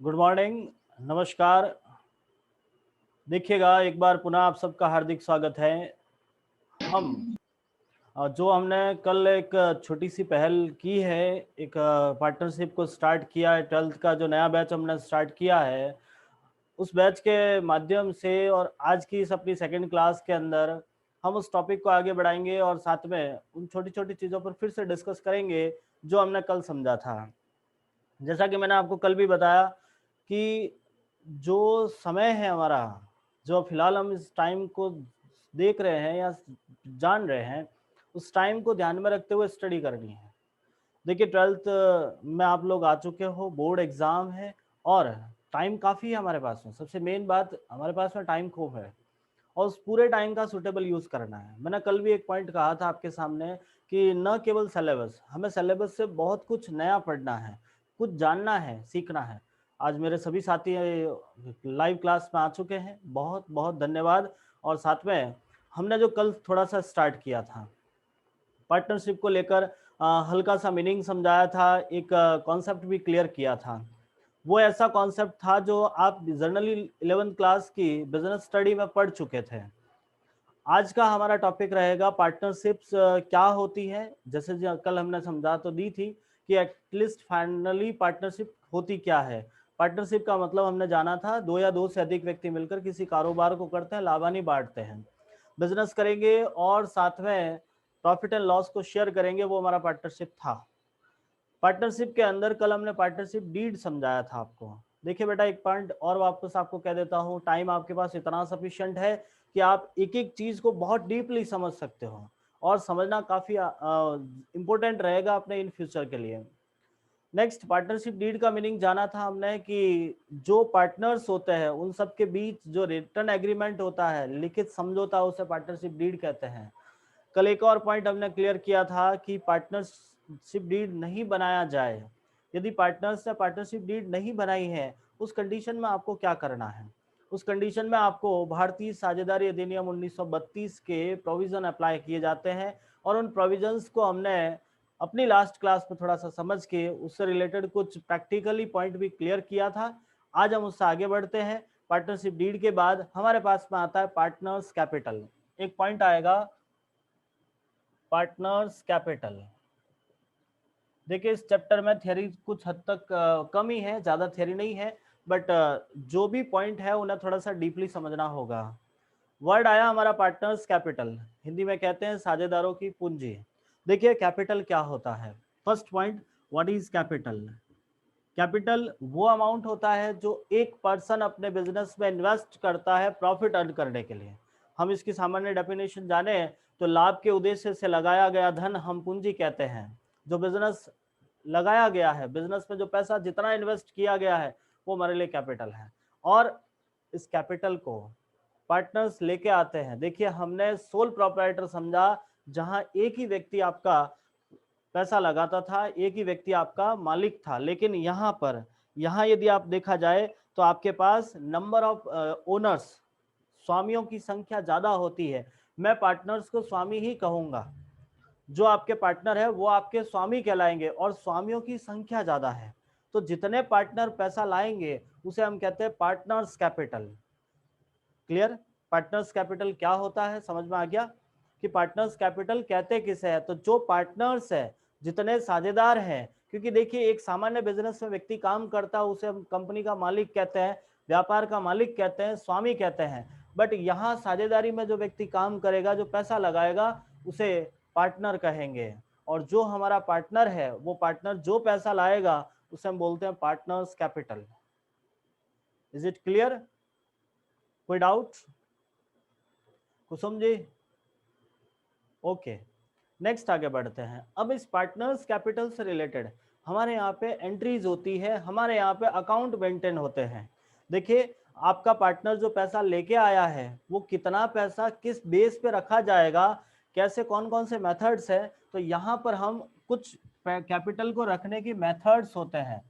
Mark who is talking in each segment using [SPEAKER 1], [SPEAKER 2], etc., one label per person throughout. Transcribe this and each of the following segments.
[SPEAKER 1] Good morning, नमस्कार। देखिएगा एक बार पुनः आप सबका हार्दिक स्वागत है। हम जो हमने कल एक छोटी सी पहल की है, एक पार्टनरशिप को स्टार्ट किया है, 12th का जो नया बैच हमने स्टार्ट किया है, उस बैच के माध्यम से और आज की इस अपनी सेकंड क्लास के अंदर हम उस टॉपिक को आगे बढ़ाएंगे और साथ में उन छोटी-छोटी चीज़ों पर फिर से डिस्कस करेंगे, जो हमने कल समझा था। जैसा कि मैंने आपको कल भी बताया कि जो समय है हमारा, जो फिलहाल हम इस टाइम को देख रहे हैं या जान रहे हैं, उस टाइम को ध्यान में रखते हुए स्टडी करनी है। देखिए 12th में आप लोग आ चुके हो, बोर्ड एग्ज़ाम है और टाइम काफ़ी है हमारे पास में। सबसे मेन बात हमारे पास में टाइम खूब है और उस पूरे टाइम का सूटेबल यूज़ करना है। मैंने कल भी एक पॉइंट कहा था आपके सामने कि न केवल सिलेबस, हमें सिलेबस से बहुत कुछ नया पढ़ना है, कुछ जानना है, सीखना है। आज मेरे सभी साथी लाइव क्लास में आ चुके हैं, बहुत-बहुत धन्यवाद। और साथ में हमने जो कल थोड़ा-सा स्टार्ट किया था, पार्टनरशिप को लेकर हल्का सा मीनिंग समझाया था, एक कॉन्सेप्ट भी क्लियर किया था। वो ऐसा कॉन्सेप्ट था जो आप जनरली 11th क्लास की बिज़नेस स्टडी में पढ़ चुके थे। आज का हमारा टॉपिक रहेगा पार्टनरशिप्स क्या होती है। जैसे कल हमने समझा तो दी थी कि एटलीस्ट फाइनली पार्टनरशिप होती क्या है। पार्टनरशिप का मतलब हमने जाना था, दो या दो से अधिक व्यक्ति मिलकर किसी कारोबार को करते हैं, लाभानी बांटते हैं, बिजनेस करेंगे और साथ में प्रॉफिट एंड लॉस को शेयर करेंगे। वो हमारा पार्टनरशिप था। पार्टनरशिप के अंदर कल हमने पार्टनरशिप डीड समझाया था आपको। देखिए बेटा, एक पॉइंट और वापस आपको कह देता हूँ, टाइम आपके पास इतना सफिशिएंट है कि आप एक एक चीज को बहुत डीपली समझ सकते हो और समझना काफी इंपॉर्टेंट रहेगा अपने इन फ्यूचर के लिए। नेक्स्ट, पार्टनरशिप डीड का मीनिंग जाना था हमने कि जो पार्टनर्स होते हैं उन सब के बीच जो रिटर्न एग्रीमेंट होता है, लिखित समझौता, उसे पार्टनरशिप डीड कहते हैं। कल एक और पॉइंट हमने क्लियर किया था कि पार्टनरशिप डीड नहीं बनाया जाए। यदि पार्टनर्स ने पार्टनरशिप डीड नहीं बनाई है, उस कंडीशन में आपको क्या करना है। उस कंडीशन में आपको भारतीय साझेदारी अधिनियम 1932 के प्रोविजन अप्लाई किए जाते हैं और उन प्रोविजंस को हमने अपनी लास्ट क्लास में थोड़ा सा समझ के उससे रिलेटेड कुछ प्रैक्टिकली पॉइंट भी क्लियर किया था। आज हम उससे आगे बढ़ते हैं। पार्टनरशिप डीड के बाद हमारे पास में आता है पार्टनर्स कैपिटल। एक पॉइंट आएगा पार्टनर्स कैपिटल। देखिए इस चैप्टर में थ्योरी कुछ हद तक कम ही है, ज़्यादा थ्योरी नहीं है, बट जो भी पॉइंट है उन्हें थोड़ा सा डीपली समझना होगा। वर्ड आया हमारा पार्टनर्स कैपिटल, हिंदी में कहते हैं साझेदारों की पूंजी। देखिए कैपिटल क्या होता है। First point, what is capital. Capital वो अमाउंट होता है जो एक पर्सन अपने बिजनेस में इन्वेस्ट करता है प्रॉफिट अर्न करने के लिए। हम इसकी सामान्य डेफिनेशन जाने तो लाभ के उद्देश्य से लगाया गया धन हम पूंजी कहते हैं। जो बिजनेस लगाया गया है, बिजनेस में जो पैसा जितना इन्वेस्ट किया गया है, वो हमारे लिए कैपिटल है। और इस कैपिटल को पार्टनर्स लेके आते हैं। देखिए हमने सोल प्रोप्राइटर समझा, जहां एक ही व्यक्ति आपका पैसा लगाता था, एक ही व्यक्ति आपका मालिक था। लेकिन यहाँ यदि आप देखा जाए तो आपके पास नंबर ऑफ ओनर्स, स्वामियों की संख्या ज्यादा होती है। मैं पार्टनर्स को स्वामी ही कहूंगा। जो आपके पार्टनर है वो आपके स्वामी कहलाएंगे और स्वामियों की संख्या ज्यादा है। तो जितने पार्टनर पैसा लाएंगे उसे हम कहते हैं partners capital. Clear. Partners capital क्या होता है, समझ में आ गया कि पार्टनर्स कैपिटल कहते किसे है। तो जो पार्टनर्स है, जितने साझेदार हैं, क्योंकि देखिए एक सामान्य बिजनेस में व्यक्ति काम करता है उसे हम कंपनी का मालिक कहते हैं, व्यापार का मालिक कहते हैं, स्वामी कहते हैं। बट यहाँ साझेदारी में जो व्यक्ति काम करेगा, जो पैसा लगाएगा, उसे पार्टनर कहेंगे। और जो हमारा पार्टनर है, वो पार्टनर जो पैसा लाएगा उसे हम बोलते हैं partners capital. Is it clear? कोई doubt Kusum ji? Okay, next आगे बढ़ते हैं। अब इस पार्टनर्स कैपिटल से रिलेटेड हमारे यहाँ पे एंट्रीज होती है, हमारे यहाँ पे अकाउंट मेंटेन होते हैं। देखिए आपका पार्टनर जो पैसा लेके आया है, वो कितना पैसा किस बेस पे रखा जाएगा, कैसे, कौन कौन से मेथड्स है, तो यहाँ पर हम कुछ कैपिटल को रखने की मेथड्स होते हैं,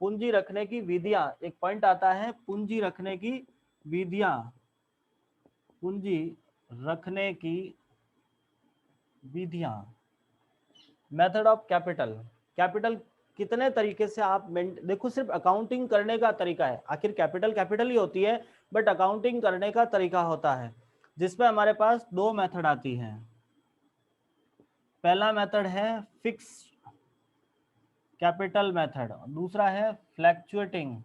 [SPEAKER 1] पूंजी रखने की विधियां। एक पॉइंट आता है पूंजी रखने की विधियां, पूंजी रखने की विधियां, मेथड ऑफ कैपिटल। कैपिटल कितने तरीके से आप देखो, सिर्फ अकाउंटिंग करने का तरीका है, आखिर कैपिटल कैपिटल ही होती है, बट अकाउंटिंग करने का तरीका होता है, जिसमें हमारे पास दो मेथड आती हैं। पहला मेथड है फिक्स कैपिटल मेथड, दूसरा है फ्लैक्चुएटिंग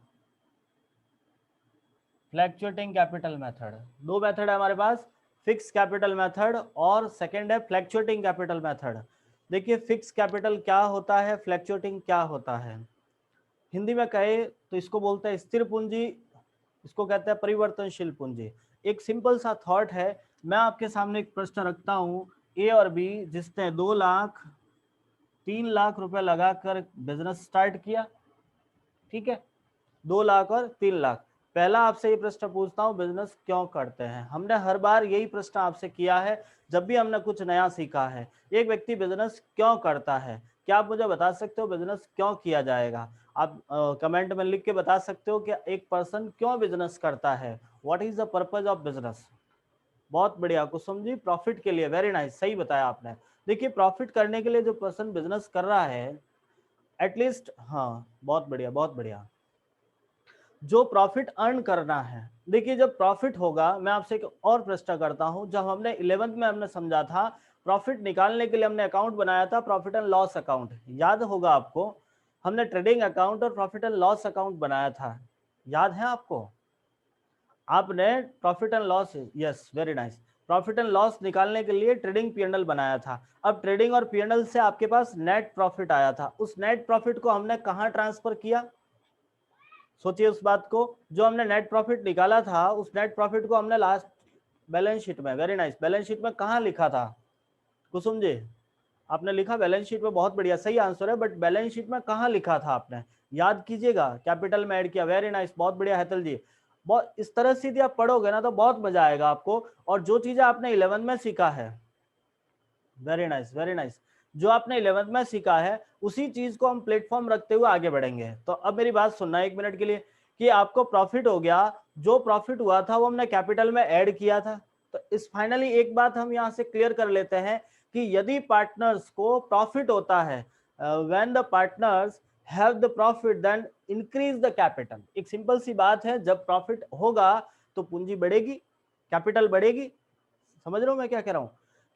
[SPEAKER 1] कैपिटल मेथड। दो मेथड है हमारे पास, फिक्स कैपिटल मेथड और सेकंड है फ्लैक्चुएटिंग कैपिटल मेथड। देखिए फिक्स कैपिटल क्या होता है, फ्लैक्चुएटिंग क्या होता है। हिंदी में कहे तो इसको बोलते हैं स्थिर पूंजी, इसको कहते हैं परिवर्तनशील पूंजी। एक सिंपल सा थॉट है, मैं आपके सामने एक प्रश्न रखता हूँ, ए और बी जिसने 2 लाख 3 लाख रुपए लगाकर बिजनेस स्टार्ट किया, ठीक है, 2 लाख और 3 लाख। पहला आपसे ये प्रश्न पूछता हूँ, बिजनेस क्यों करते हैं। हमने हर बार यही प्रश्न आपसे किया है जब भी हमने कुछ नया सीखा है, एक व्यक्ति बिजनेस क्यों करता है। क्या आप मुझे बता सकते हो बिजनेस क्यों किया जाएगा? आप कमेंट में लिख के बता सकते हो कि एक पर्सन क्यों बिजनेस करता है, what is the purpose of business. बहुत बढ़िया कुसुम जी, प्रॉफिट के लिए, वेरी नाइस, सही बताया आपने। देखिए प्रॉफिट करने के लिए जो पर्सन बिजनेस कर रहा है एटलीस्ट, हाँ बहुत बढ़िया बहुत बढ़िया, जो प्रॉफिट अर्न करना है। देखिए जब प्रॉफिट होगा, मैं आपसे एक और प्रश्न करता हूं, जब हमने 11th में हमने समझा था प्रॉफिट निकालने के लिए हमने अकाउंट बनाया था, प्रॉफिट एंड लॉस अकाउंट, याद होगा आपको, हमने ट्रेडिंग अकाउंट और प्रॉफिट एंड लॉस अकाउंट बनाया था, याद है आपको? आपने profit and loss, yes very nice, profit and loss निकालने के लिए ट्रेडिंग पीएनएल बनाया था। अब ट्रेडिंग और पीएनएल से आपके पास नेट प्रॉफिट आया था, उस नेट प्रॉफिट को हमने कहां ट्रांसफर किया? सोचिए उस बात को, जो हमने नेट प्रॉफिट निकाला था उस नेट प्रॉफिट को हमने लास्ट बैलेंस शीट में, वेरी नाइस, बैलेंस शीट में कहां लिखा था? कुसुम जी आपने लिखा बैलेंस शीट में, बहुत बढ़िया, सही आंसर है, बट बैलेंस शीट में कहां लिखा था आपने? याद कीजिएगा, कैपिटल में ऐड किया, वेरी नाइस, बहुत बढ़िया हेतल जी। बहुत इस तरह से यदि आप पढ़ोगे ना तो बहुत मजा आएगा आपको, और जो चीजें आपने 11 में सीखा है, वेरी नाइस वेरी नाइस, जो आपने 11th में सीखा है उसी चीज को हम प्लेटफॉर्म रखते हुए आगे बढ़ेंगे। तो अब मेरी बात सुनना 1 मिनट के लिए, कि आपको प्रॉफिट हो गया, जो प्रॉफिट हुआ था वो हमने कैपिटल में ऐड किया था। तो इस फाइनली एक बात हम यहाँ से क्लियर कर लेते हैं कि यदि पार्टनर्स को प्रॉफिट होता है, when the partners have the profit then increase the capital. एक सिंपल सी बात है, जब प्रॉफिट होगा तो पूंजी बढ़ेगी, कैपिटल बढ़ेगी। समझ रहे हो मैं क्या कह रहा हूं?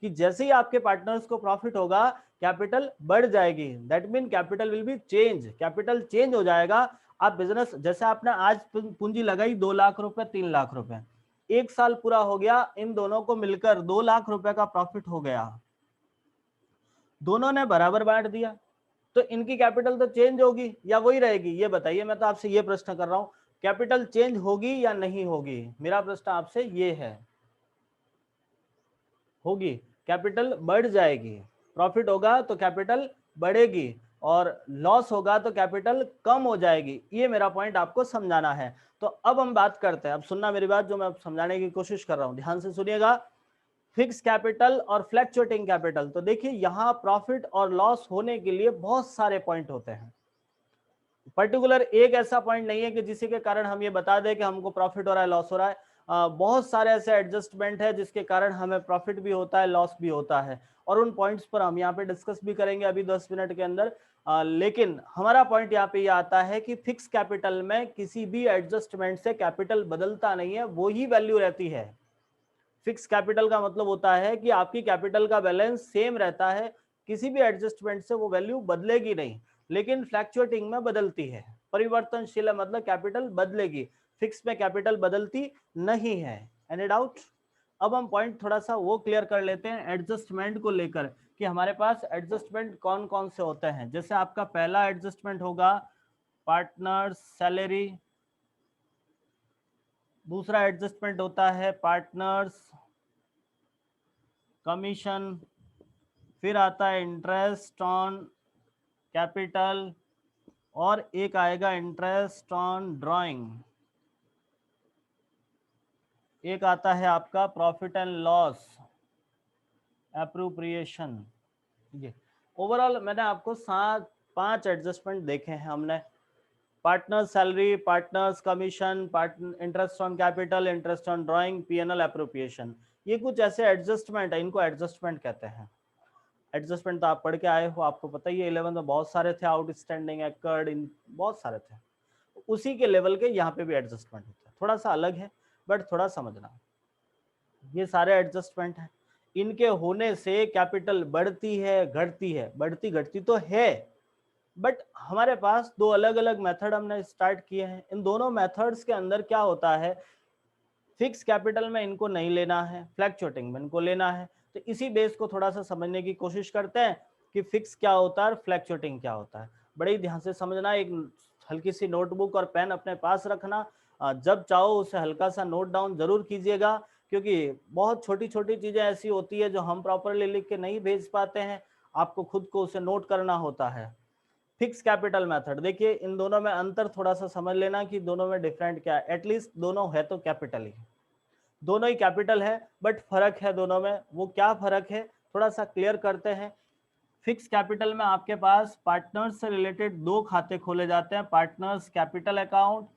[SPEAKER 1] कि जैसे ही आपके पार्टनर्स को प्रॉफिट होगा कैपिटल बढ़ जाएगी, that mean capital will be change, capital change हो जाएगा। आप बिजनेस, जैसे आपने आज पूंजी लगाई 2 लाख रुपए 3 लाख रुपए, 1 साल पूरा हो गया, इन दोनों को मिलकर 2 लाख रुपए का प्रॉफिट हो गया, दोनों ने बराबर बांट दिया, तो इनकी कैपिटल तो चेंज होगी या वही रहेगी? ये बताइए, मैं तो आपसे ये प्रश्न कर रहा हूं, कैपिटल चेंज होगी या नहीं होगी? मेरा प्रश्न आपसे ये है, होगी, कैपिटल बढ़ जाएगी। प्रॉफिट होगा तो कैपिटल बढ़ेगी और लॉस होगा तो कैपिटल कम हो जाएगी, ये मेरा पॉइंट आपको समझाना है। तो अब हम बात करते हैं, अब सुनना मेरी बात, जो मैं समझाने की कोशिश कर रहा हूं, ध्यान से सुनिएगा। फिक्स कैपिटल और फ्लैक्चुएटिंग कैपिटल, तो देखिए यहां प्रॉफिट और लॉस होने के लिए बहुत सारे पॉइंट होते हैं, पर्टिकुलर एक ऐसा पॉइंट नहीं है कि जिसके के कारण हम ये बता दें कि हमको प्रॉफिट हो रहा है लॉस हो रहा है। बहुत सारे ऐसे एडजस्टमेंट है जिसके कारण हमें प्रॉफिट भी होता है लॉस भी होता है, और उन पॉइंट्स पर हम यहाँ पे डिस्कस भी करेंगे अभी 10 मिनट के अंदर। लेकिन हमारा पॉइंट यहाँ पे ये आता है कि फिक्स कैपिटल में किसी भी एडजस्टमेंट से कैपिटल बदलता नहीं है, वो ही वैल्यू रहती है। फिक्स कैपिटल का मतलब होता है कि आपकी कैपिटल का बैलेंस सेम रहता है, किसी भी एडजस्टमेंट से वो वैल्यू बदलेगी नहीं, लेकिन फ्लैक्चुएटिंग में बदलती है। परिवर्तनशील है मतलब कैपिटल बदलेगी, फिक्स में कैपिटल बदलती नहीं है। Any doubt? अब हम पॉइंट थोड़ा सा वो क्लियर कर लेते हैं एडजस्टमेंट को लेकर, कि हमारे पास एडजस्टमेंट कौन कौन से होते हैं। जैसे आपका पहला एडजस्टमेंट होगा पार्टनर सैलरी, दूसरा एडजस्टमेंट होता है पार्टनर्स कमीशन, फिर आता है इंटरेस्ट ऑन कैपिटल, और एक आएगा इंटरेस्ट ऑन ड्राइंग, एक आता है आपका प्रॉफिट एंड लॉस एप्रोप्रिएशन। ये ओवरऑल मैंने आपको 5 एडजस्टमेंट देखे हैं हमने, partner salary, partners commission, partner interest on capital, interest on drawing, PNL appropriation. ये कुछ ऐसे एडजस्टमेंट है, इनको एडजस्टमेंट कहते हैं। एडजस्टमेंट तो आप पढ़ के आए हो, आपको पता ही है 11 में बहुत सारे थे, आउटस्टैंडिंग, एक्कर्ड, इन बहुत सारे थे। उसी के लेवल के यहाँ पे भी एडजस्टमेंट होता है, थोड़ा सा अलग है बट थोड़ा समझना। ये सारे एडजस्टमेंट हैं, इनके होने से कैपिटल बढ़ती है घटती है, बढ़ती घटती तो है, बट हमारे पास दो अलग अलग मेथड हमने स्टार्ट किए हैं। इन दोनों मेथड्स के अंदर क्या होता है, फिक्स कैपिटल में इनको नहीं लेना है, फ्लैक्चुएटिंग में इनको लेना है। तो इसी बेस को थोड़ा सा समझने की कोशिश करते हैं कि फिक्स क्या होता है और फ्लैक्चुएटिंग क्या होता है। बड़े ही ध्यान से समझना, एक हल्की सी नोटबुक और पेन अपने पास रखना, जब चाहो उसे हल्का सा नोट डाउन जरूर कीजिएगा, क्योंकि बहुत छोटी छोटी चीजें ऐसी होती है जो हम प्रॉपरली लिख के नहीं भेज पाते हैं, आपको खुद को उसे नोट करना होता है। फिक्स कैपिटल मेथड, देखिए इन दोनों में अंतर थोड़ा सा समझ लेना कि दोनों में डिफरेंट क्या है। एटलीस्ट दोनों है तो कैपिटल ही, दोनों ही कैपिटल है, बट फर्क है दोनों में। वो क्या फर्क है थोड़ा सा क्लियर करते हैं। फिक्स कैपिटल में आपके पास पार्टनर्स से रिलेटेड दो खाते खोले जाते हैं, partners capital account,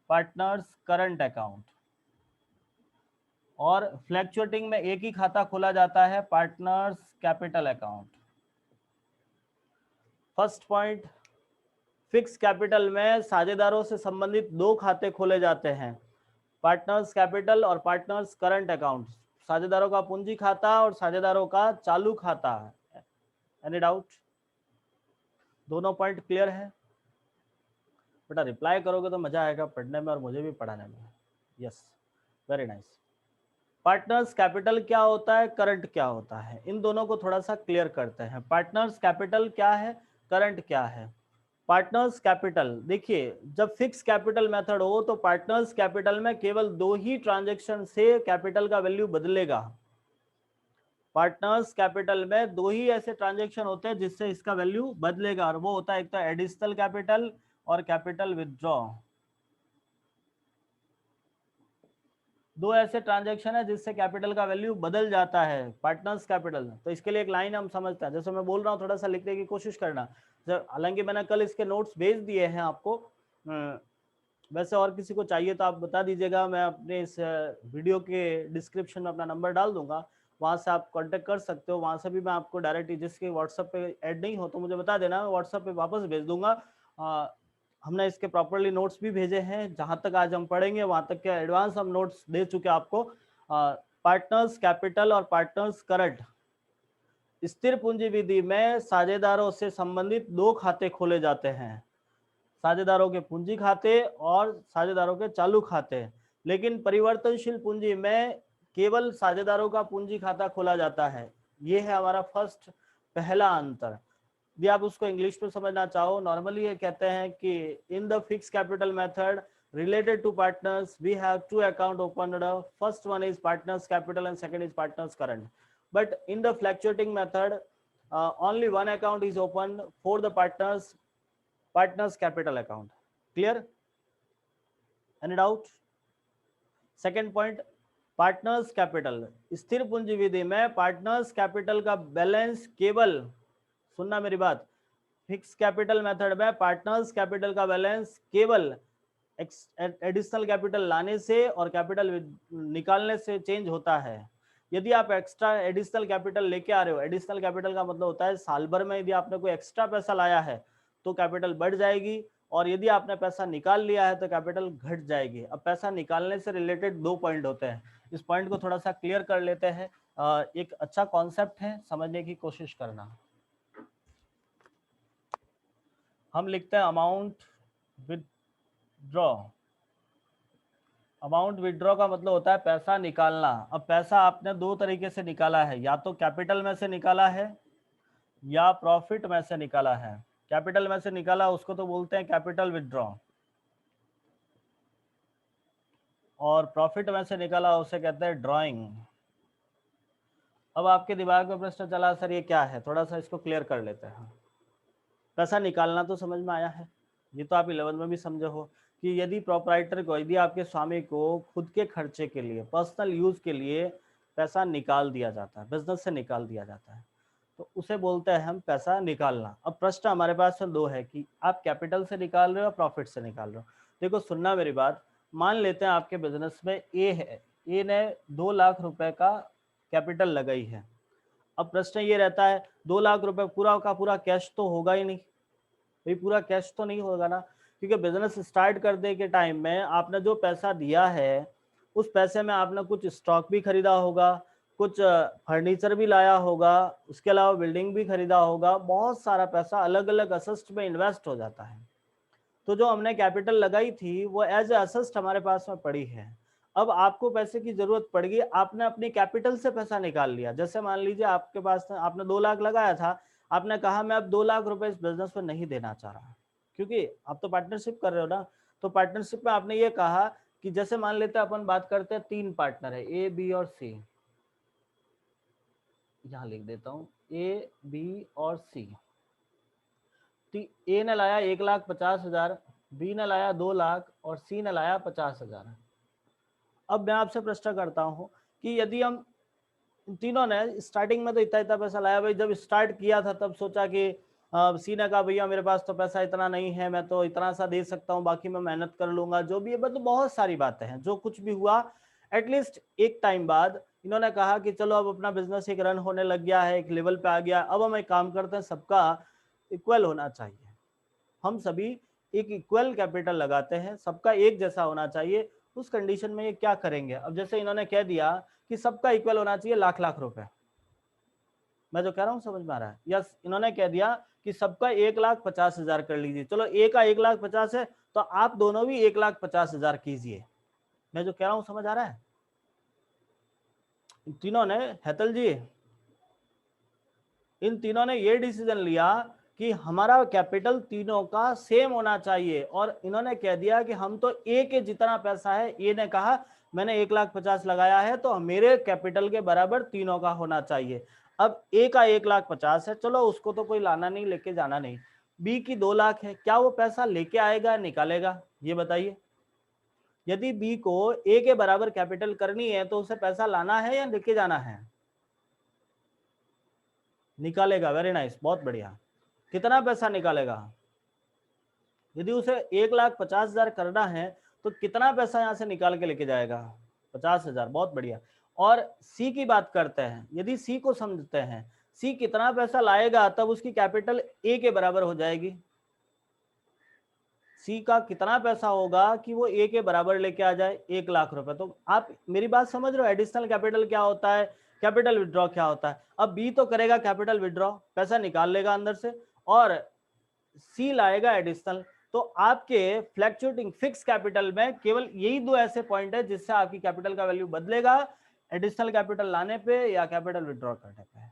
[SPEAKER 1] partners current account. और फ्लैक्चुएटिंग में एक ही खाता खोला जाता है, partners capital account. First point, fix capital में साझेदारों से संबंधित दो खाते खोले जाते हैं, पार्टनर्स कैपिटल और पार्टनर्स करंट अकाउंट। साझेदारों का पूंजी खाता और साझेदारों का चालू खाता है। Any doubt? दोनों पॉइंट क्लियर है? बेटा रिप्लाई करोगे तो मजा आएगा पढ़ने में और मुझे भी पढ़ाने में। Yes, very nice. Partners capital क्या होता है, करंट क्या होता है, इन दोनों को थोड़ा सा क्लियर करते हैं। पार्टनर्स कैपिटल क्या है, करंट क्या है। पार्टनर्स कैपिटल, देखिए जब फिक्स कैपिटल मेथड हो तो पार्टनर्स कैपिटल में केवल दो ही ट्रांजैक्शन से कैपिटल का वैल्यू बदलेगा। पार्टनर्स कैपिटल में दो ही ऐसे ट्रांजैक्शन होते हैं जिससे इसका वैल्यू बदलेगा, और वो होता है एक तो एडिशनल कैपिटल और कैपिटल विथड्रॉ। दो ऐसे ट्रांजैक्शन है जिससे कैपिटल का वैल्यू बदल जाता है पार्टनर्स कैपिटल। तो इसके लिए एक लाइन हम समझते हैं, जैसे मैं बोल रहा हूँ थोड़ा सा लिखने की कोशिश करना। हालांकि मैंने कल इसके नोट्स भेज दिए हैं आपको, वैसे और किसी को चाहिए तो आप बता दीजिएगा, मैं अपने इस वीडियो के डिस्क्रिप्शन में अपना नंबर डाल दूंगा, वहाँ से आप कांटेक्ट कर सकते हो। वहाँ से भी मैं आपको डायरेक्टली, जिसके व्हाट्सएप पे ऐड नहीं हो तो मुझे बता देना, मैं व्हाट्सएप पे वापस भेज दूंगा। हमने इसके प्रॉपरली नोट्स भी भेजे हैं, जहाँ तक आज हम पढ़ेंगे वहाँ तक के एडवांस हम नोट्स दे चुके आपको। पार्टनर्स कैपिटल और पार्टनर्स करंट, स्थिर पूंजी विधि में साझेदारों से संबंधित दो खाते खोले जाते हैं, साझेदारों के पूंजी खाते और साझेदारों के चालू खाते। लेकिन परिवर्तनशील पूंजी में केवल साझेदारों का पूंजी खाता खोला जाता है। ये है हमारा फर्स्ट पहला अंतर। यदि आप उसको इंग्लिश में समझना चाहो, नॉर्मली ये कहते हैं कि in the fix capital method related to partners we have two account opened, first one is partners capital and second is partners current, but in the fluctuating method only one account is opened for the partners capital account. Clear? Any doubt? Second point, partners capital, स्थिर पूंजी विधि में partners capital का balance केवल, सुनना मेरी बात, fix capital method में partners capital का बैलेंस केवल एडिशनल कैपिटल लाने से और कैपिटल निकालने से चेंज होता है। यदि आप एक्स्ट्रा एडिशनल कैपिटल लेके आ रहे हो, एडिशनल कैपिटल का मतलब होता है साल भर में यदि आपने कोई एक्स्ट्रा पैसा लाया है तो कैपिटल बढ़ जाएगी, और यदि आपने पैसा निकाल लिया है तो कैपिटल घट जाएगी। अब पैसा निकालने से रिलेटेड दो पॉइंट होते हैं, इस पॉइंट को थोड़ा सा क्लियर कर लेते हैं। एक अच्छा कॉन्सेप्ट है, समझने की कोशिश करना। हम लिखते हैं अमाउंट विथड्रॉ। अमाउंट विथड्रॉ का मतलब होता है पैसा निकालना। अब पैसा आपने दो तरीके से निकाला है, या तो कैपिटल में से निकाला है या प्रॉफिट में से निकाला है। कैपिटल में से निकाला उसको तो बोलते हैं कैपिटल विथड्रॉ, और प्रॉफिट में से निकाला उसे कहते हैं ड्रॉइंग। अब आपके दिमाग में प्रश्न चला, सर ये क्या है, थोड़ा सा इसको क्लियर कर लेते हैं। पैसा निकालना तो समझ में आया है, ये तो आप 11 में भी समझे हो कि यदि प्रोपराइटर को, यदि आपके स्वामी को खुद के खर्चे के लिए, पर्सनल यूज के लिए पैसा निकाल दिया जाता है, बिजनेस से निकाल दिया जाता है, तो उसे बोलते हैं हम पैसा निकालना। अब प्रश्न हमारे पास में दो है कि आप कैपिटल से निकाल रहे हो या प्रॉफिट से निकाल रहे हो। देखो सुनना मेरी बात, मान लेते हैं आपके बिजनेस में ए है, ए ने 2 लाख रुपए का कैपिटल लगाई है। अब प्रश्न ये रहता है 2 लाख रुपए पूरा का पूरा कैश तो होगा ही नहीं, भाई पूरा कैश तो नहीं होगा ना, क्योंकि बिजनेस स्टार्ट करने के टाइम में आपने जो पैसा दिया है उस पैसे में आपने कुछ स्टॉक भी खरीदा होगा, कुछ फर्नीचर भी लाया होगा, उसके अलावा बिल्डिंग भी खरीदा होगा, बहुत सारा पैसा अलग अलग असेस्ट में इन्वेस्ट हो जाता है। तो जो हमने कैपिटल लगाई थी वो एज ए असेस्ट हमारे पास में पड़ी है। अब आपको पैसे की जरूरत पड़ गई, आपने अपनी कैपिटल से पैसा निकाल लिया। जैसे मान लीजिए आपके पास आपने 2 लाख लगाया था, आपने कहा मैं अब 2 लाख रुपए इस बिजनेस में नहीं देना चाह रहा, क्योंकि आप तो पार्टनरशिप कर रहे हो ना। तो पार्टनरशिप में आपने ये कहा कि जैसे मान लेते हैं अपन बात करते हैं 3 पार्टनर है, ए बी और सी। यहाँ लिख देता हूँ ए बी और सी। ए ने लाया 1,50,000, बी ने लाया 2 लाख और सी ने लाया 50,000। अब मैं आपसे प्रश्न करता हूँ कि यदि हम तीनों ने स्टार्टिंग में तो इतना इतना पैसा लाया, भाई जब स्टार्ट किया था तब सोचा कि सी ने कहा भैया मेरे पास तो पैसा इतना नहीं है, मैं तो इतना सा दे सकता हूँ, बाकी मैं मेहनत कर लूंगा, जो भी है। मतलब बहुत सारी बातें हैं, जो कुछ भी हुआ एटलीस्ट एक टाइम बाद इन्होंने कहा कि चलो अब अपना बिजनेस एक रन होने लग गया है, एक लेवल पे आ गया, अब हम एक काम करते हैं, सबका इक्वल होना चाहिए, हम सभी एक इक्वल कैपिटल लगाते हैं, सबका एक जैसा होना चाहिए। उस कंडीशन में ये क्या करेंगे, अब जैसे इन्होंने कह दिया कि सबका इक्वल होना चाहिए लाख लाख रुपए, मैं जो कह रहा हूँ समझ में आ रहा है? यस, इन्होंने कह दिया कि सबका 1,50,000 कर लीजिए। चलो ए का 1,50,000 है तो आप दोनों भी 1,50,000 कीजिए। मैं जो कह रहा हूँ समझ आ रहा है? इन तीनों ने, हेतल जी, इन तीनों ने ये डिसीजन लिया कि हमारा कैपिटल तीनों का सेम होना चाहिए, और इन्होंने कह दिया कि हम तो ए के जितना पैसा है, ए ने कहा मैंने 1,50,000 लगाया है तो मेरे कैपिटल के बराबर तीनों का होना चाहिए। अब ए का 1,50,000 है, चलो उसको तो कोई लाना नहीं, लेके जाना नहीं। बी की 2 लाख है, क्या वो पैसा लेके आएगा निकालेगा, ये बताइए? यदि बी को ए के बराबर कैपिटल करनी है तो उसे पैसा लाना है या लेके जाना है? निकालेगा। वेरी नाइस, बहुत बढ़िया। कितना पैसा निकालेगा? यदि उसे 1,50,000 करना है तो कितना पैसा यहाँ से निकाल के लेके जाएगा? 50,000। बहुत बढ़िया। और सी की बात करते हैं, यदि सी को समझते हैं, सी कितना पैसा लाएगा तब उसकी कैपिटल ए के बराबर हो जाएगी? सी का कितना पैसा होगा कि वो ए के बराबर लेके आ जाए? 1,00,000 रुपए। तो आप मेरी बात समझ रहे हो? एडिशनल कैपिटल क्या होता है, कैपिटल विड्रॉ क्या होता है? अब बी तो करेगा कैपिटल विड्रॉ, पैसा निकाल लेगा अंदर से, और सी लाएगा एडिशनल। तो आपके फ्लैक्चुएटिंग फिक्स कैपिटल में केवल यही दो ऐसे पॉइंट है जिससे आपकी कैपिटल का वैल्यू बदलेगा, एडिशनल कैपिटल लाने पे या कैपिटल विड्रॉ करने पे।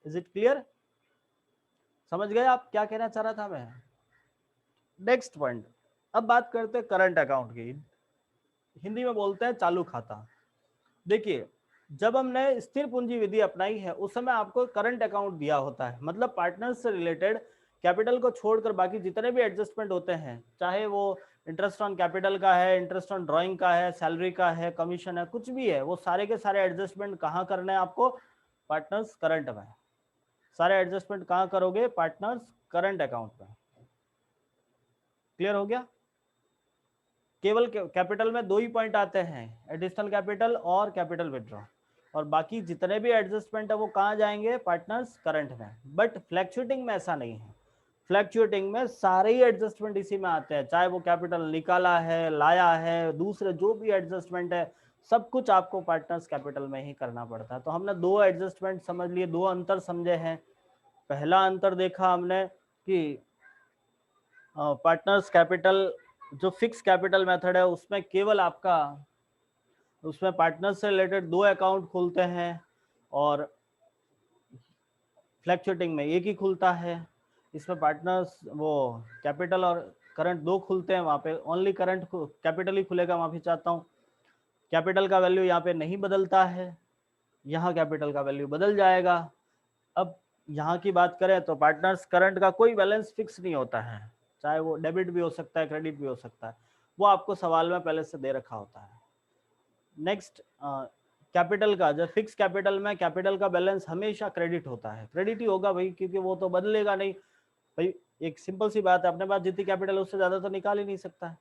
[SPEAKER 1] Is it clear? समझ गए आप क्या कहना चाह रहा था मैं? नेक्स्ट पॉइंट, अब बात करते हैं करंट अकाउंट की, हिंदी में बोलते हैं चालू खाता। देखिए, जब हमने स्थिर पूंजी विधि अपनाई है उस समय आपको करंट अकाउंट दिया होता है, मतलब पार्टनर्स से रिलेटेड कैपिटल को छोड़कर बाकी जितने भी एडजस्टमेंट होते हैं, चाहे वो इंटरेस्ट ऑन कैपिटल का है, इंटरेस्ट ऑन ड्राइंग का है, सैलरी का है, कमीशन है, कुछ भी है, वो सारे के सारे एडजस्टमेंट कहाँ करने हैं आपको? पार्टनर्स करंट में। सारे एडजस्टमेंट कहाँ करोगे? पार्टनर्स करंट अकाउंट में। क्लियर हो गया? केवल कैपिटल में दो ही पॉइंट आते हैं, एडिशनल कैपिटल और कैपिटल विड्रॉ, और बाकी जितने भी एडजस्टमेंट है वो कहाँ जाएंगे? पार्टनर्स करंट में। बट फ्लैक्चुएटिंग में ऐसा नहीं है, फ्लैक्चुएटिंग में सारे ही एडजस्टमेंट इसी में आते हैं, चाहे वो कैपिटल निकाला है, लाया है, दूसरे जो भी एडजस्टमेंट है, सब कुछ आपको पार्टनर्स कैपिटल में ही करना पड़ता है। तो हमने दो एडजस्टमेंट समझ लिए, दो अंतर समझे हैं। पहला अंतर देखा हमने कि पार्टनर्स कैपिटल जो फिक्स कैपिटल मेथड है उसमें केवल आपका, उसमें पार्टनर्स से रिलेटेड दो अकाउंट खुलते हैं, और फ्लैक्चुएटिंग में एक ही खुलता है। इसमें पार्टनर्स वो कैपिटल और करंट दो खुलते हैं, वहाँ पे ओनली करंट कैपिटल ही खुलेगा, माफी चाहता हूँ। कैपिटल का वैल्यू यहाँ पे नहीं बदलता है, यहाँ कैपिटल का वैल्यू बदल जाएगा। अब यहाँ की बात करें तो पार्टनर्स करंट का कोई बैलेंस फिक्स नहीं होता है, चाहे वो डेबिट भी हो सकता है, क्रेडिट भी हो सकता है, वो आपको सवाल में पहले से दे रखा होता है। नेक्स्ट, कैपिटल का, जब फिक्स कैपिटल में कैपिटल का बैलेंस हमेशा क्रेडिट होता है, क्रेडिट ही होगा भाई, क्योंकि वो तो बदलेगा नहीं भाई। एक सिंपल सी बात है, अपने पास जितनी कैपिटल है उससे ज़्यादा तो निकाल ही नहीं सकता है,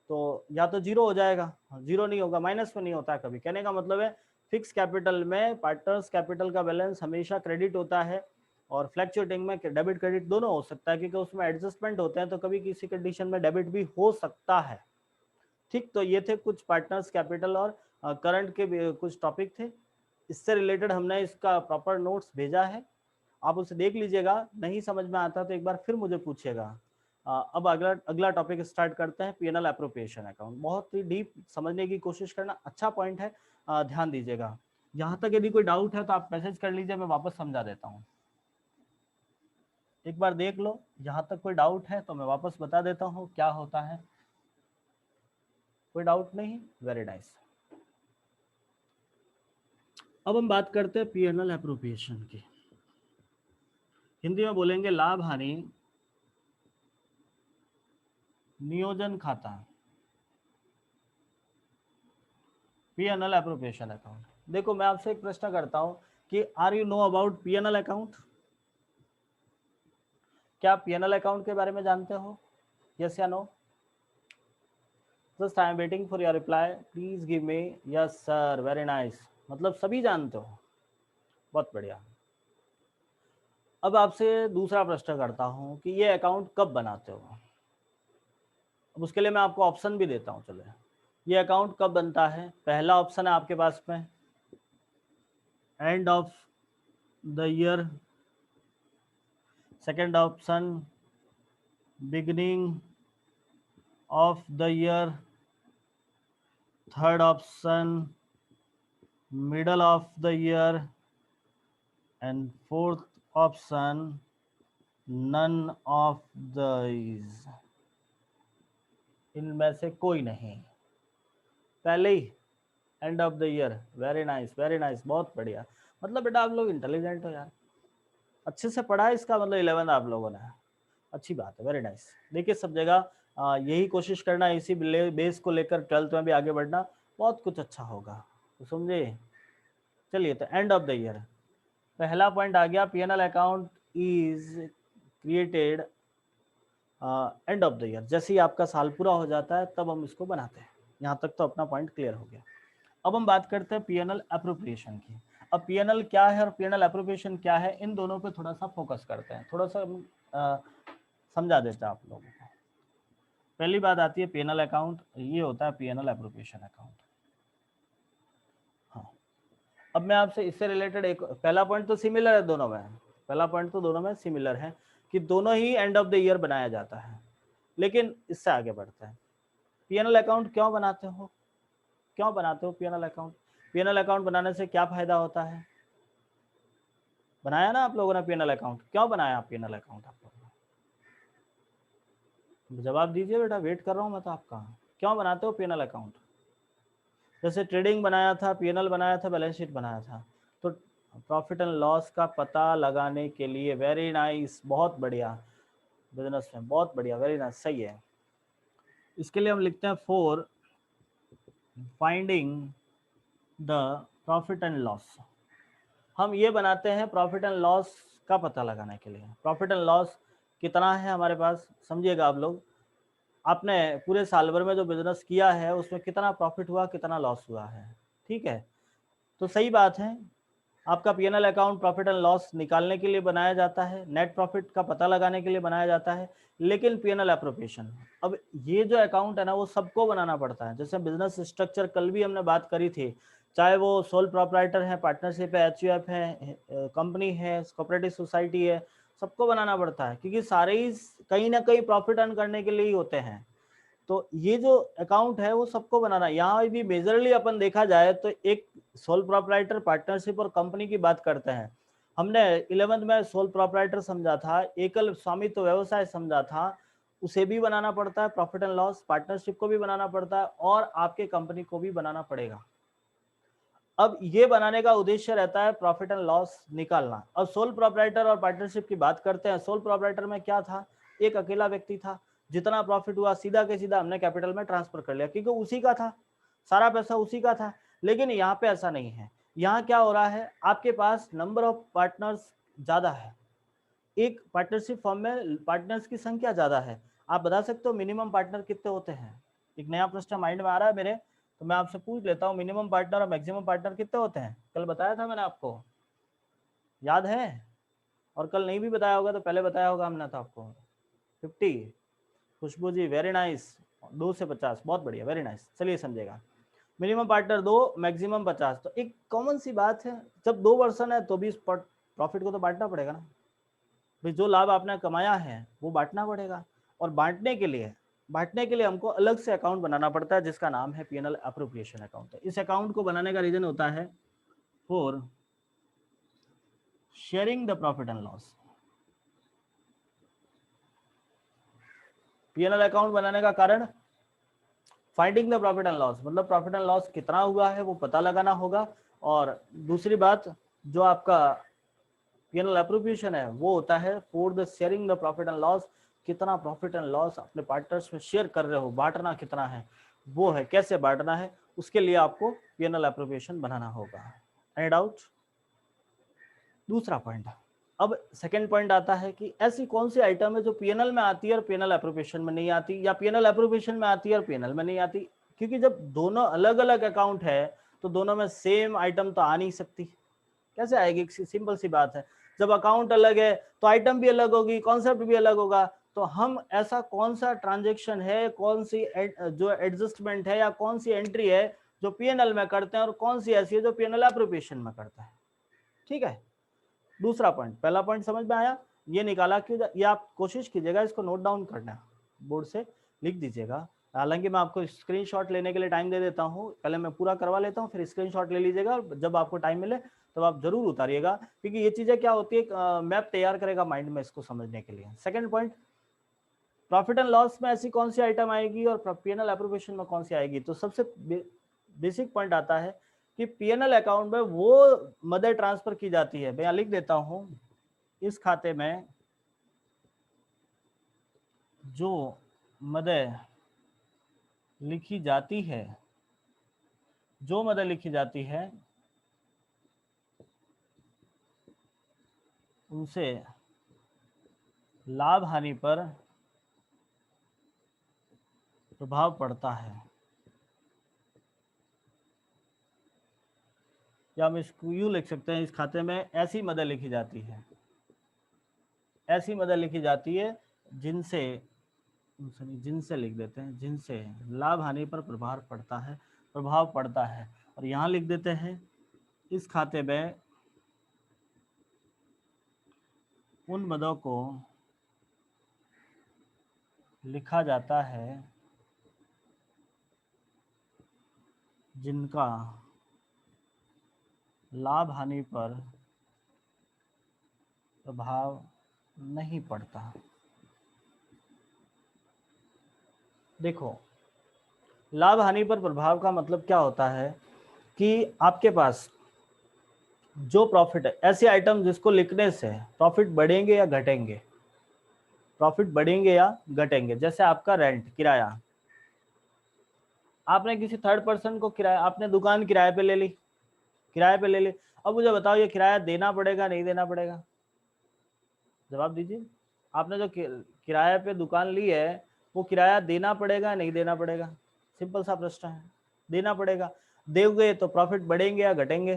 [SPEAKER 1] तो या तो जीरो हो जाएगा, जीरो नहीं होगा, माइनस में नहीं होता है कभी। कहने का मतलब है फिक्स कैपिटल में पार्टनर्स कैपिटल का बैलेंस हमेशा क्रेडिट होता है और फ्लैक्चुएटिंग में डेबिट क्रेडिट दोनों हो सकता है, क्योंकि उसमें एडजस्टमेंट होते हैं, तो कभी किसी कंडीशन में डेबिट भी हो सकता है। ठीक, तो ये थे कुछ पार्टनर्स कैपिटल और करंट के कुछ टॉपिक थे। इससे रिलेटेड हमने इसका प्रॉपर नोट्स भेजा है, आप उसे देख लीजिएगा। नहीं समझ में आता तो एक बार फिर मुझे पूछिएगा। अब अगला टॉपिक स्टार्ट करते हैं, पीएनएल एप्रोप्रिएशन अकाउंट। बहुत ही डीप समझने की कोशिश करना, अच्छा पॉइंट है, ध्यान दीजिएगा। यहाँ तक यदि कोई डाउट है तो आप मैसेज कर लीजिए, मैं वापस समझा देता हूँ। एक बार देख लो, यहाँ तक कोई डाउट है तो मैं वापस बता देता हूँ क्या होता है। कोई डाउट नहीं, वेरी नाइस। अब हम बात करते हैं पीएनएल एप्रोप्रिएशन की। हिंदी में बोलेंगे लाभ हानि नियोजन खाता, पीएनएल एप्रोप्रिएशन अकाउंट। देखो, मैं आपसे एक प्रश्न करता हूं कि are you know about PNL account? क्या आप पीएनएल अकाउंट के बारे में जानते हो? यस या no? Just I am waiting for your reply, please give me yes sir, very nice. मतलब सभी जानते हो, बहुत बढ़िया। अब आपसे दूसरा प्रश्न करता हूं कि ये अकाउंट कब बनाते हो? अब उसके लिए मैं आपको ऑप्शन भी देता हूं। चलो, ये अकाउंट कब बनता है? पहला ऑप्शन है आपके पास में end of the year, second option beginning of the year, third option middle of the year, and fourth option none of these. इनमें से कोई नहीं। पहले ही end of the year. Very nice, very nice, बहुत बढ़िया। मतलब बेटा आप लोग इंटेलिजेंट हो यार, अच्छे से पढ़ा है, इसका मतलब 11 आप लोगों ने, अच्छी बात है, वेरी नाइस। देखिए, सब जगह यही कोशिश करना, इसी बेस को लेकर 12th में भी आगे बढ़ना, बहुत कुछ अच्छा होगा, तो समझे। चलिए, तो एंड ऑफ द ईयर पहला पॉइंट आ गया, PNL account is created and of the year. जैसे ही आपका साल पूरा हो जाता है तब हम इसको बनाते हैं। यहाँ तक तो अपना पॉइंट क्लियर हो गया। अब हम बात करते हैं पीएनएल एप्रोप्रिएशन की। अब पीएनएल क्या है और पीएनएल एप्रोप्रिएशन क्या है, इन दोनों पे थोड़ा सा फोकस करते हैं, थोड़ा सा समझा देते हैं आप लोगों को। पहली बात आती है पीएनएल अकाउंट, ये होता है पीएनएल एप्रोप्रिएशन अकाउंट। हाँ, अब मैं आपसे इससे रिलेटेड एक पहला पॉइंट तो सिमिलर है दोनों में, पहला पॉइंट तो दोनों में सिमिलर है कि दोनों ही एंड ऑफ द ईयर बनाया जाता है। लेकिन इससे आगे बढ़ते हैं, पीएनएल अकाउंट क्यों बनाते हो? क्यों बनाते हो पीएनएल अकाउंट? पीएनएल अकाउंट बनाने से क्या फायदा होता है? बनाया ना आप लोगों ने पीएनएल अकाउंट, क्यों बनाया पीएनएल अकाउंट आप लोगों ने? जवाब दीजिए बेटा, वेट कर रहा हूँ मैं तो आपका। क्यों बनाते हो पीएनएल अकाउंट? जैसे ट्रेडिंग बनाया था, पीएनएल बनाया था, बैलेंस शीट बनाया था, तो प्रॉफिट एंड लॉस का पता लगाने के लिए। वेरी नाइस, बहुत बढ़िया, बिजनेस में बहुत बढ़िया, वेरी नाइस, सही है। इसके लिए हम लिखते हैं for finding the profit and loss. हम ये बनाते हैं प्रॉफिट एंड लॉस का पता लगाने के लिए। प्रॉफिट एंड लॉस कितना है हमारे पास, समझिएगा आप लोग, आपने पूरे साल भर में जो बिजनेस किया है उसमें कितना प्रॉफिट हुआ, कितना लॉस हुआ है, ठीक है। तो सही बात है, आपका PNL account profit and loss निकालने के लिए बनाया जाता है, नेट प्रॉफिट का पता लगाने के लिए बनाया जाता है। लेकिन पीएनएल एप्रोप्रिएशन, अब ये जो अकाउंट है ना, वो सबको बनाना पड़ता है। जैसे बिजनेस स्ट्रक्चर कल भी हमने बात करी थी, चाहे वो सोल प्रोप्राइटर है, पार्टनरशिप है, एचयूएफ है, कंपनी है, कोऑपरेटिव सोसाइटी है, सबको बनाना पड़ता है, क्योंकि सारे ही कहीं ना कहीं प्रॉफिट अर्न करने के लिए ही होते हैं। तो ये जो अकाउंट है वो सबको बनाना। यहाँ भी मेजरली अपन देखा जाए तो एक सोल प्रोप्राइटर, पार्टनरशिप और कंपनी की बात करते हैं। हमने 11th में सोल प्रोप्राइटर समझा था, एकल स्वामित्व व्यवसाय समझा था, उसे भी बनाना पड़ता है प्रॉफिट एंड लॉस, पार्टनरशिप को भी बनाना पड़ता है, और आपके कंपनी को भी बनाना पड़ेगा। अब ये बनाने का उद्देश्य रहता है प्रॉफिट एंड लॉस निकालना। अब सोल प्रोप्राइटर और पार्टनरशिप की बात करते हैं। सोल प्रोप्राइटर में क्या था, एक अकेला व्यक्ति था, जितना प्रॉफिट हुआ सीधा के सीधा हमने कैपिटल में ट्रांसफर कर लिया, क्योंकि उसी का था, सारा पैसा उसी का था। लेकिन यहाँ पे ऐसा नहीं है, यहाँ क्या हो रहा है, आपके पास नंबर ऑफ पार्टनर्स ज्यादा है, एक पार्टनरशिप फॉर्म में पार्टनर्स की संख्या ज्यादा है। आप बता सकते हो मिनिमम पार्टनर कितने होते हैं? एक नया प्रश्न माइंड में आ रहा है मेरे, तो मैं आपसे पूछ लेता हूँ, मिनिमम पार्टनर और मैक्सिमम पार्टनर कितने होते हैं? कल बताया था मैंने आपको, याद है? और कल नहीं भी बताया होगा तो पहले बताया होगा हमने तो आपको। 50। खुशबू जी वेरी नाइस, 2 से 50, बहुत बढ़िया, वेरी नाइस। चलिए समझेगा, मिनिमम पार्टनर 2, मैक्सिमम 50। तो एक कॉमन सी बात है, जब 2 पर्सन है तो भी प्रॉफिट को तो बांटना पड़ेगा ना भाई, जो लाभ आपने कमाया है वो बांटना पड़ेगा। और बांटने के लिए हमको अलग से अकाउंट बनाना पड़ता है जिसका नाम है पीएनएल एप्रोप्रिएशन अकाउंट। इस अकाउंट को बनाने का रीजन होता है for sharing the profit and loss. PNL account बनाने का कारण finding the profit and loss, मतलब प्रॉफिट एंड लॉस कितना हुआ है वो पता लगाना होगा। और दूसरी बात, जो आपका पीएनएल एप्रोप्रिएशन है वो होता है for the sharing the profit and loss. कितना प्रॉफिट एंड लॉस अपने पार्टनर्स में शेयर कर रहे हो, बांटना कितना है वो है, कैसे बांटना है, उसके लिए आपको पीएनएल एप्रोप्रिएशन बनाना होगा। Any doubt? दूसरा पॉइंट, अब सेकंड पॉइंट आता है कि ऐसी कौन सी आइटम है जो पीएनएल में आती है और पीएनएल एप्रोप्रिएशन में नहीं आती, या पीएनएल एप्रोप्रिएशन में आती है और पीएनएल में नहीं आती। क्योंकि जब दोनों अलग अलग अकाउंट है तो दोनों में सेम आइटम तो आ नहीं सकती। कैसे आएगी? सिंपल सी बात है, जब अकाउंट अलग है तो आइटम भी अलग होगी, कॉन्सेप्ट भी अलग होगा। तो हम ऐसा कौन सा ट्रांजैक्शन है, कौन सी जो एडजस्टमेंट है या कौन सी एंट्री है जो पीएनएल में करते हैं और कौन सी ऐसी है जो पीएनएल एप्रोप्रिएशन में करता है। ठीक है, दूसरा पॉइंट, पहला पॉइंट समझ में आया, ये निकाला कि ये आप कोशिश कीजिएगा इसको नोट डाउन करना, बोर्ड से लिख दीजिएगा। हालांकि मैं आपको स्क्रीनशॉट लेने के लिए टाइम दे देता हूँ, पहले मैं पूरा करवा लेता हूँ फिर स्क्रीनशॉट ले लीजिएगा, और जब आपको टाइम मिले तब आप जरूर उतारिएगा, क्योंकि ये चीजें क्या होती है, मैप तैयार करेगा माइंड में इसको समझने के लिए। Second point, profit and loss में ऐसी कौन सी आइटम आएगी और पीएनएल एप्रोप्रिएशन में कौन सी आएगी। तो सबसे बेसिक पॉइंट आता है कि पीएनएल अकाउंट में वो मदर ट्रांसफर की जाती है, मैं यहाँ लिख देता हूं, इस खाते में जो मदर लिखी जाती है, जो मदर लिखी जाती है उनसे लाभ हानि पर प्रभाव पड़ता है, या हम इसको यूं लिख सकते हैं, इस खाते में ऐसी मदर लिखी जाती है, ऐसी मदर लिखी जाती है जिनसे जिनसे लिख देते हैं, जिनसे लाभ हानि पर प्रभाव पड़ता है। और यहाँ लिख देते हैं, इस खाते में उन मदों को लिखा जाता है जिनका लाभ हानि पर प्रभाव नहीं पड़ता। देखो, लाभ हानि पर प्रभाव का मतलब क्या होता है कि आपके पास जो प्रॉफिट है, ऐसे आइटम जिसको लिखने से प्रॉफिट बढ़ेंगे या घटेंगे, प्रॉफिट बढ़ेंगे या घटेंगे। जैसे आपका रेंट, किराया, आपने किसी थर्ड पर्सन को किराया, आपने दुकान किराए पे ले ली, किराए पे ले ली। अब मुझे बताओ ये किराया देना पड़ेगा नहीं देना पड़ेगा? जवाब दीजिए। आपने जो किराए पे दुकान ली है वो किराया देना पड़ेगा नहीं देना पड़ेगा? सिंपल सा प्रश्न है, देना पड़ेगा। दोगे तो प्रॉफिट बढ़ेंगे या घटेंगे?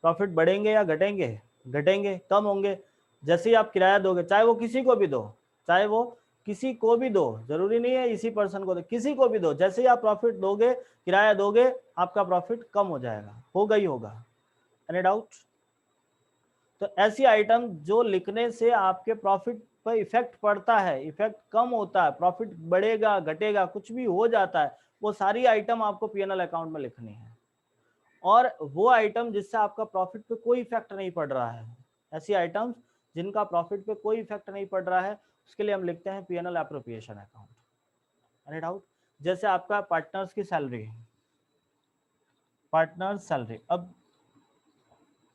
[SPEAKER 1] प्रॉफिट बढ़ेंगे या घटेंगे? घटेंगे, कम होंगे। जैसे ही आप किराया दोगे, चाहे वो किसी को भी दो, चाहे वो किसी को भी दो, जरूरी नहीं है इसी पर्सन को दो, किसी को भी दो, जैसे ही आप प्रॉफिट दोगे, किराया दोगे, आपका प्रॉफिट कम हो जाएगा, होगा ही होगा। Any doubt? तो ऐसी आइटम जो लिखने से आपके प्रॉफिट पर इफेक्ट पड़ता है, इफेक्ट कम होता है, प्रॉफिट बढ़ेगा घटेगा कुछ भी हो जाता है, वो सारी आइटम आपको पीएनएल अकाउंट में लिखनी है। और वो आइटम जिससे आपका प्रॉफिट पे कोई इफेक्ट नहीं पड़ रहा है, ऐसी आइटम्स जिनका प्रॉफिट पे कोई इफेक्ट नहीं पड़ रहा है, उसके लिए हम लिखते हैं PNL appropriation account. Any doubt? जैसे आपका पार्टनर्स की सैलरी, पार्टनर्स सैलरी, अब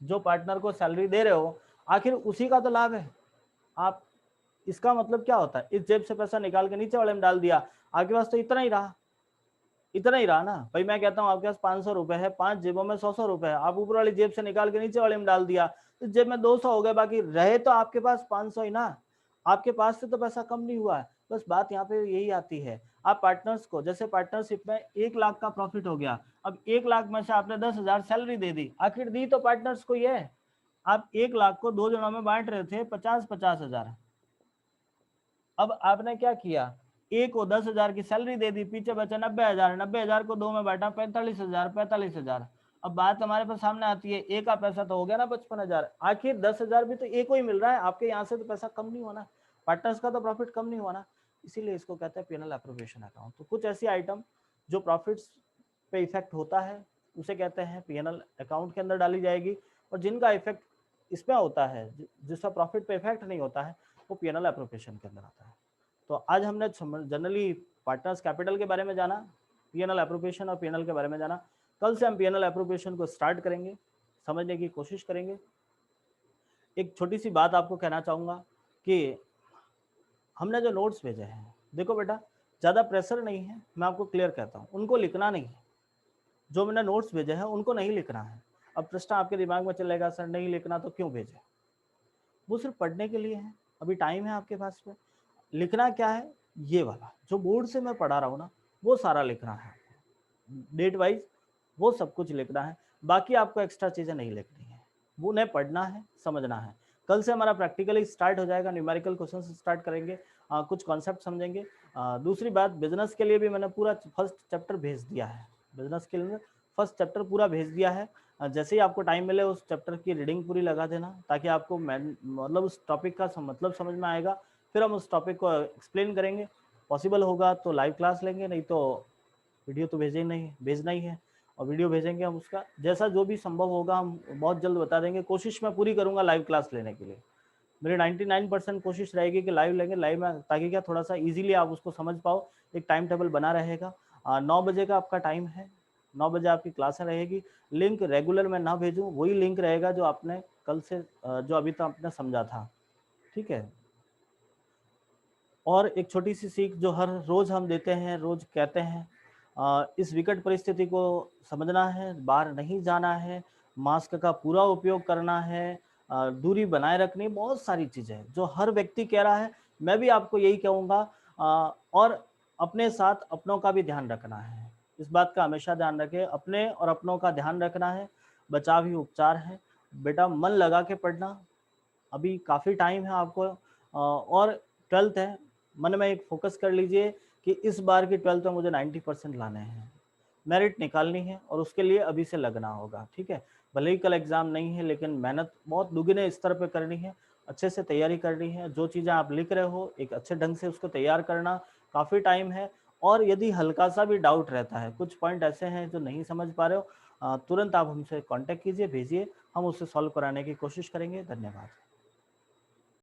[SPEAKER 1] जो पार्टनर को सैलरी दे रहे हो आखिर उसी का तो लाभ है। आप, इसका मतलब क्या होता है, इस जेब से पैसा निकाल के नीचे वाले में डाल दिया, आपके पास तो इतना ही रहा, इतना ही रहा ना भाई। मैं कहता हूँ आपके पास 500 रुपए है, 5 जेबों में 100 रुपए है, आप ऊपर वाली जेब से निकाल के नीचे वाले में डाल दिया, तो जेब में 200 हो गए, बाकी रहे तो आपके पास 500 ही ना। आपके पास से तो पैसा कम नहीं हुआ है। बस बात यहाँ पे यही आती है, आप पार्टनर्स को, जैसे पार्टनरशिप में 1 लाख का प्रॉफिट हो गया, अब 1 लाख में से आपने 10,000 सैलरी दे दी, आखिर दी तो पार्टनर्स को ये है। आप 1 लाख को 2 जनों में बांट रहे थे 50-50 हजार। अब आपने क्या किया, एक को 10,000 की सैलरी दे दी, पीछे बचा 90,000, 90,000 को 2 में बांटा 45,000, 45,000। अब बात हमारे पास सामने आती है, एक का पैसा तो हो गया ना 55,000, आखिर 10,000 भी तो एक को ही मिल रहा है, आपके यहाँ से तो पैसा कम नहीं होना, पार्टनर्स का तो प्रॉफिट कम नहीं होना, इसीलिए इसको कहते हैं पीएनएल एप्रोप्रिएशन अकाउंट। तो कुछ ऐसी आइटम जो प्रॉफिट्स पे इफेक्ट होता है उसे कहते हैं पीएनएल अकाउंट के अंदर डाली जाएगी, और जिनका इफेक्ट इसमें होता है, जिसका प्रॉफिट पे इफेक्ट नहीं होता है, वो पीएनएल एप्रोप्रिएशन के अंदर आता है। तो आज हमने जनरली पार्टनर्स कैपिटल के बारे में जाना, पीएनएल एप्रोप्रिएशन और पीएनएल के बारे में जाना। कल से हम पीएनएल एप्रोप्रिएशन को स्टार्ट करेंगे, समझने की कोशिश करेंगे। एक छोटी सी बात आपको कहना चाहूँगा कि हमने जो नोट्स भेजे हैं, देखो बेटा ज़्यादा प्रेशर नहीं है, मैं आपको क्लियर कहता हूँ, उनको लिखना नहीं है। जो मैंने नोट्स भेजे हैं उनको नहीं लिखना है। अब प्रश्न आपके दिमाग में चलेगा, सर नहीं लिखना तो क्यों भेजे? वो सिर्फ पढ़ने के लिए है, अभी टाइम है आपके पास में। लिखना क्या है, ये वाला जो बोर्ड से मैं पढ़ा रहा हूँ ना, वो सारा लिखना है, डेट वाइज वो सब कुछ लिखना है, बाकी आपको एक्स्ट्रा चीज़ें नहीं लिखनी है, वो उन्हें पढ़ना है, समझना है। कल से हमारा प्रैक्टिकली स्टार्ट हो जाएगा, न्यूमेरिकल क्वेश्चन स्टार्ट करेंगे, कुछ कॉन्सेप्ट समझेंगे। दूसरी बात, बिजनेस के लिए भी मैंने पूरा फर्स्ट चैप्टर भेज दिया है, बिजनेस के लिए फर्स्ट चैप्टर पूरा भेज दिया है। जैसे ही आपको टाइम मिले उस चैप्टर की रीडिंग पूरी लगा देना, ताकि आपको मतलब उस टॉपिक का मतलब समझ में आएगा, फिर हम उस टॉपिक को एक्सप्लेन करेंगे। पॉसिबल होगा तो लाइव क्लास लेंगे, नहीं तो वीडियो तो भेजना ही है, और वीडियो भेजेंगे हम, उसका जैसा जो भी संभव होगा हम बहुत जल्द बता देंगे। कोशिश मैं पूरी करूंगा लाइव क्लास लेने के लिए, मेरी 99% कोशिश रहेगी कि लाइव लेंगे, लाइव में, ताकि क्या थोड़ा सा इजीली आप उसको समझ पाओ। एक टाइम टेबल बना रहेगा, 9 बजे का आपका टाइम है, 9 बजे आपकी क्लासें रहेगी। लिंक रेगुलर मैं ना भेजूँ, वही लिंक रहेगा जो आपने कल से जो अभी तक आपने समझा था, ठीक है। और एक छोटी सी सीख जो हर रोज हम देते हैं, रोज कहते हैं, इस विकट परिस्थिति को समझना है, बाहर नहीं जाना है, मास्क का पूरा उपयोग करना है, दूरी बनाए रखनी, बहुत सारी चीजें हैं जो हर व्यक्ति कह रहा है, मैं भी आपको यही कहूँगा। और अपने साथ अपनों का भी ध्यान रखना है, इस बात का हमेशा ध्यान रखें, अपने और अपनों का ध्यान रखना है, बचाव ही उपचार है। बेटा मन लगा के पढ़ना, अभी काफ़ी टाइम है आपको, और 12th है, मन में एक फोकस कर लीजिए कि इस बार की 12th में मुझे 90% लाने हैं, मेरिट निकालनी है, और उसके लिए अभी से लगना होगा, ठीक है। भले ही कल एग्ज़ाम नहीं है, लेकिन मेहनत बहुत दुगने स्तर पे करनी है, अच्छे से तैयारी करनी है। जो चीज़ें आप लिख रहे हो एक अच्छे ढंग से उसको तैयार करना, काफ़ी टाइम है। और यदि हल्का सा भी डाउट रहता है, कुछ पॉइंट ऐसे हैं जो नहीं समझ पा रहे हो, तुरंत आप हमसे कॉन्टैक्ट कीजिए, भेजिए, हम उससे सॉल्व कराने की कोशिश करेंगे। धन्यवाद।